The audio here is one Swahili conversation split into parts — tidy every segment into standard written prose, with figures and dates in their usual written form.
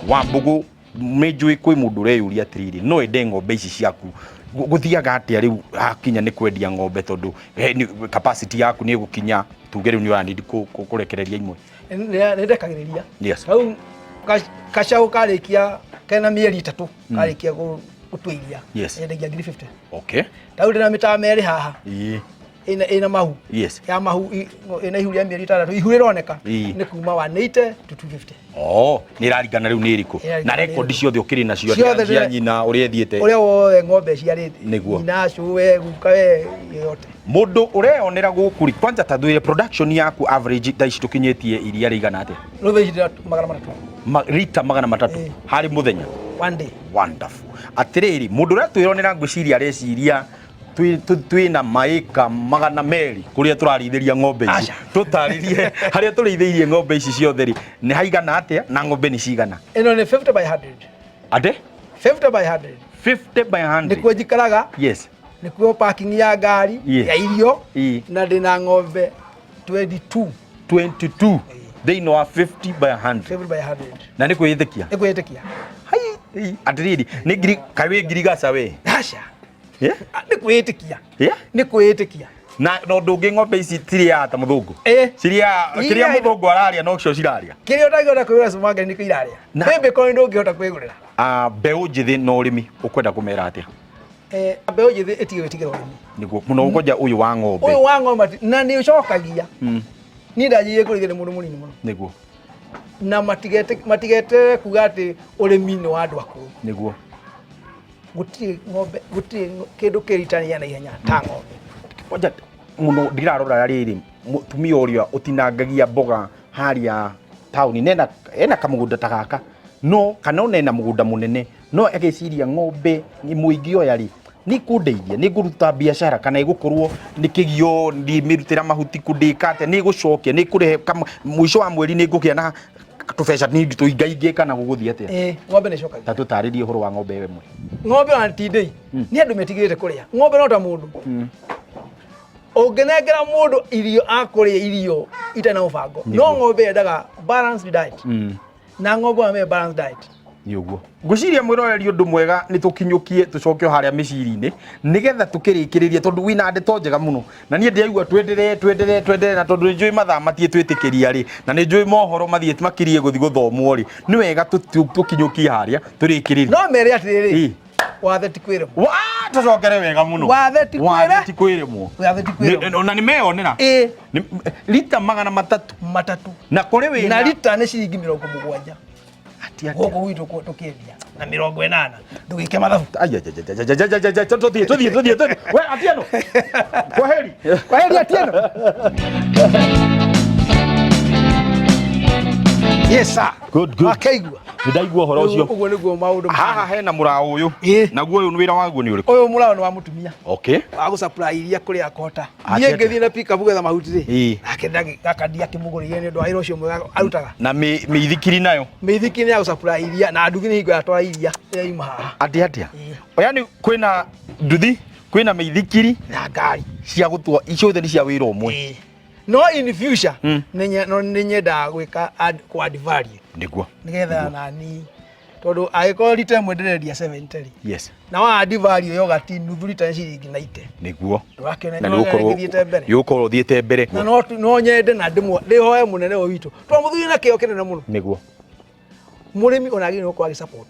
Wambugu menjui kwi mundu reyuria atiriri no ende ng'ombe ici ciaku guthiaga atia riu hakinya ni kwendia ng'ombe tondu capacity yaku ni gukinya tuge riu ni ura need kurekereria imwe ndekagiriria yes au kashau karikia kena mieri 3 karikia gutwiria endagia 50 okay tau ndina mitameri haha ina mahu yes ya mahu ina ihuria mieri 3 ihu ironeka ni kuma 180 to 250 ni raringana riu ni iriku na record ciothe ukiri nacio cia nyina uri ethiete uria wothe ng'ombe ciarite niguo nyina cuwe guka we yote mundu ureonera guku kwanja tathuire production yaku average taici tukinyetie iria rigana atia no thaici rita 300 hari muthenya one day wonderful atiriri mundu uria twironera ngwiciria reciria twina maika 200 kuria turarithiria ng'ombe ici tutaririe haria turithiirie ng'ombe ici ciothe ri ni haigana atia na ng'ombe ni cigana ino ni 50 by 100 ate 50 by 100 50 by 100 nikuo jikaraga yes nikuo parking ya ngari ya irio na ndina ng'ombe 22 they know 50 by 100 50 by 100 na nikuitekia hai atiriri ni ngiri kawe ngiri gaca we acha nikuitikia nikuitikia na no ndungi ng'ombe ici tiria ata muthungu ciria kiria muthungu araria no cio ciraria kiria utagihota kwigura cumanga niko iraria bebe ko ndungihota kwigurira mbeu njithi no urimi ukwenda kumera atia mbeu njithi itige witigira urimi niguo muno ukoja uyu wa ng'ombe na ni ucokagia ni ndajiye kurithia mundu munini muno niguo na matigete kuga ati urimi ni wa andu akuru niguo guti ng'ombe guti kindu kiritania na ihenya ta ng'ombe oja muno ndirarora riri mutumia uria utinangagia mboga haria tauni nena ena kamugunda ta gaka no kana ona mugunda munene no ageciria ng'ombe ni muingi oya ri ni kundeithia ni nguruta biashara kana igukorwo ni kigio ndi mirutira mahuti kundikate ni gucokia ni kurehe mwisho wa mweri ni ngukia na tubesha ni tuingainge kana guguthia atia ng'ombe ni cokagia tatu taririe horo wa ng'ombe we mwe ng'ombe ona tindei ni andu metigirite kuria ng'ombe no ta mundu ungenengera mundu irio akuria irio itana ubango no ng'ombe endaga balanced diet na ng'ombe ame balanced diet ni uguo ngwiciria mwiroreri undu mwega ni tukinyukie tucokio haria miciri-ini nigetha tukirikiriria tondu wina ndeto njega muno na nie ndiaigua twendere na tondu njui mathaa matie twitikiria ri na ni njui mohoro mathie makirie guthi guthomwo ri ni wega tukinyukie haria turikiririe no mere atiriri wathe ti kwiremwo wa tucokere wega muno wathe ti kwiremwo ona ni meonera lita 300 na kuri wina na lita ni ciringi 70 goko witu tukiendia na 80 ndugike mathabu tuthie we atieno kwaheri atieno yes sir good akaigua ndaigua horo ucio uguo niguo maundu haha hena murao uyu naguo uyu ni wira waguo ni uriku uyu murao ni wa mutumia okay wa gu supply iria kuri akota nie ngethi na pick up getha mahuti ri nake gakadia kimuguriye ni ndu airo ucio mwega arutaga na mithikiri nayo mithikiri ya gu supply iria na nduthi ni hingo ya twara iria ima haha atia yani kwina nduthi kwina mithikiri na ngari cia gutua icio theri cia wira umwe no in future ninyenda gwika add value niguo nigetha nani tondu agiko lita mwendereria 70 yes na wa add value yo gati nuthu lita ciringi 90 niguo ndwakene no ngithiete mbere yuko thiete mbere na no nyende na ndihoe munene o witu twa muthuri na kio kinene muno niguo murimi onagire no kwa support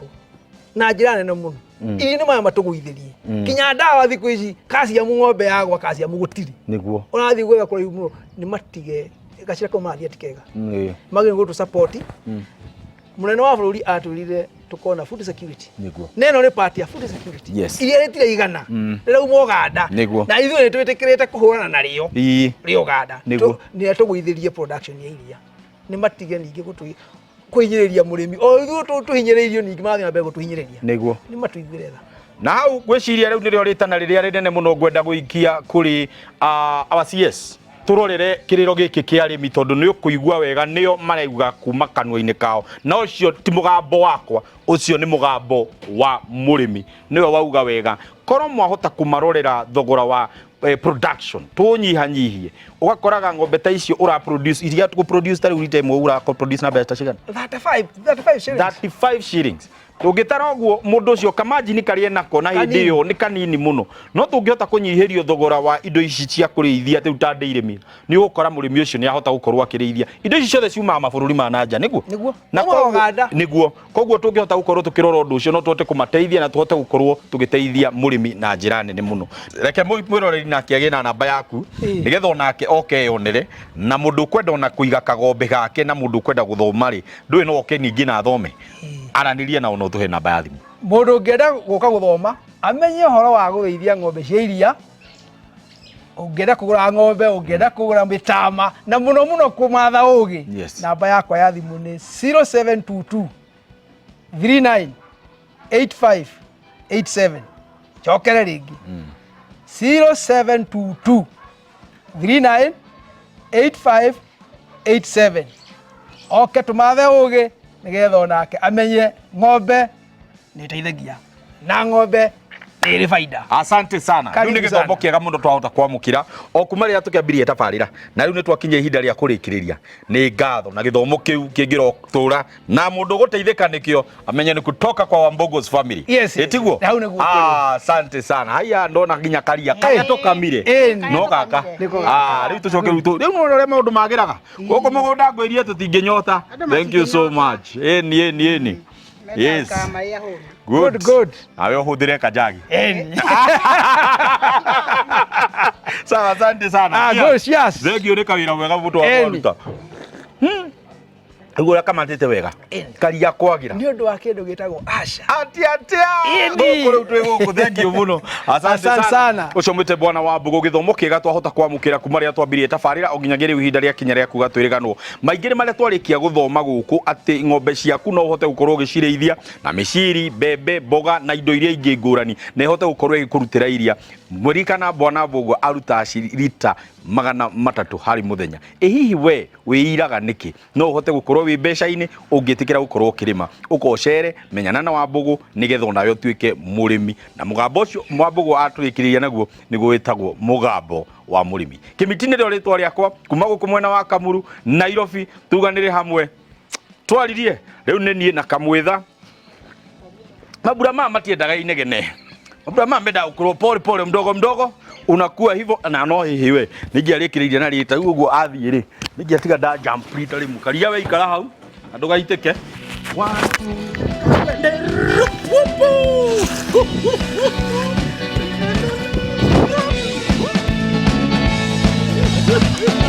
na njira nene muno ini maya matuguithirie kinya ndawa thiku ici kasi ya ng'ombe yagwa kasi ya mugutiri niguo onathi gwega kuri muno ni matige gacira ko mathia tikega magire go to support munene wa bururi atulire tukona food security niguo neno ni part ya food security iria ritire igana rira umo Uganda na ithuĩ ni twitikirite kuhurana na rio Uganda ni atuguithirie production ya iria ni matige ningi kuhinyiriria murimi o ithuĩ tuhinyiririo ningi mathi na mbego tuhinyiriria niguo ni matuigwire tha na hau gwiciria riu nirio ritana riria rinene muno ngwenda guikia kuri our CS turorere kiriro giki kia arimi tondu ni ukuigua wega nio marauga kuma kanwa-ini kao na ucio ti mugambo wakwa ucio ni mugambo wa murimi niwe wauga wega korwo mwahota kumarorera thogora wa production tunyihanyihie ugakoraga ng'ombe ta icio ura produce iria tu produce tari urite imwe ura produce na besta cigana 35 shillings 35 shillings tungitara guo mundu ucio kamajini karie nako na hindi iyo ni kanini muno no tungihota kunyihirio thogora wa indo ici cia kurithia tu ta ndeire mi ni ukora murimi ucio ni ahota gukorwo akirithia indo ici ciothe ciuma mabũrũri ma nanja niguo na niguo koguo tungihota gukorwo tukirora undu ucio no tuhote kumateithia na tuhote gukorwo tugiteithia murimi na njira nene muno reke mwiroreri nake age na namba yaku nigetha onake oke yonere na mundu kwenda ona kuiga kagombe gake na mundu kwenda guthoma ri ndui no oke ningi na thome aranirie na ono tuhe namba ya thimu mundu ngenda guka guthoma amenye horo wa guthithia ng'ombe cia iria ungenda kugura ng'ombe ungenda kugura mitama na muno kumatha ugi namba yakwa ya thimu ni 0722 398587 chokere ringi 0722 398587 oke tumathe ugi nigetha onake amenye ng'ombe ni teithagia na ng'ombe ni faida. Asante sana. Riu ni githomo kiega muno twahota kwamukira o kuma ria tukiambirie tabarira na riu ni twakinya ihinda ria kurikiriria ni ngatho na githomo kiu kingiro tura na mundu guteithika nikio amenye ni kutoka kwa Wambogos family etiguo. Asante sana. Haya ndona ginya karia kaya tokamire no kaka riu tucoke riu no ria maundu magiraga goko mugunda ngwirie tutinginyota. Thank you so much. Eni yes good awe hudire kajagi sawa asante sana yes thegio ni kawira wega mutu wa kwaruta Ugura kama tete wega karia kwagira ni undu wa kindu gitagwo asha atia gukuru twiguku thengio muno asante sana ucomete bwana Wambogo githomo kiega twahota kwamukira kuma ria twambirie tabarira oginyagire ihinda ria kinya ria kuga twiriganwo maingire maria twarikia guthoma guku ati ng'ombe ciaku no uhote gukorwo gicirithia na miciri bebe boga na indo iria ingi ngurani na ihote gukorwo igikurutira iria murikana bwana Wambogo aruta lita 300 hari muthenya hihi we wiiraga niki no uhote gukorwo wi mbeca-ini ungitikira gukorwo kirima ukocere menyana na Wambogo nigetha nayo tuike murimi na mugambo ucio Wambogo atwikiriria naguo niguo witagwo mugambo wa murimi kimitini rio ritwa riakwa kuma guku mwena wa Kamuru Nairobi tuganire hamwe twaririe riu ni nie na kamwitha mabura mama matiendaga inegene mabura mama menda ukorwo pole mdogo unakuwa hivyo na no hihi we ningiarikiriria na rita uguo athie ri ningiatiga da jump rita ri mukaria we ikara hau andu gaiteke 1 2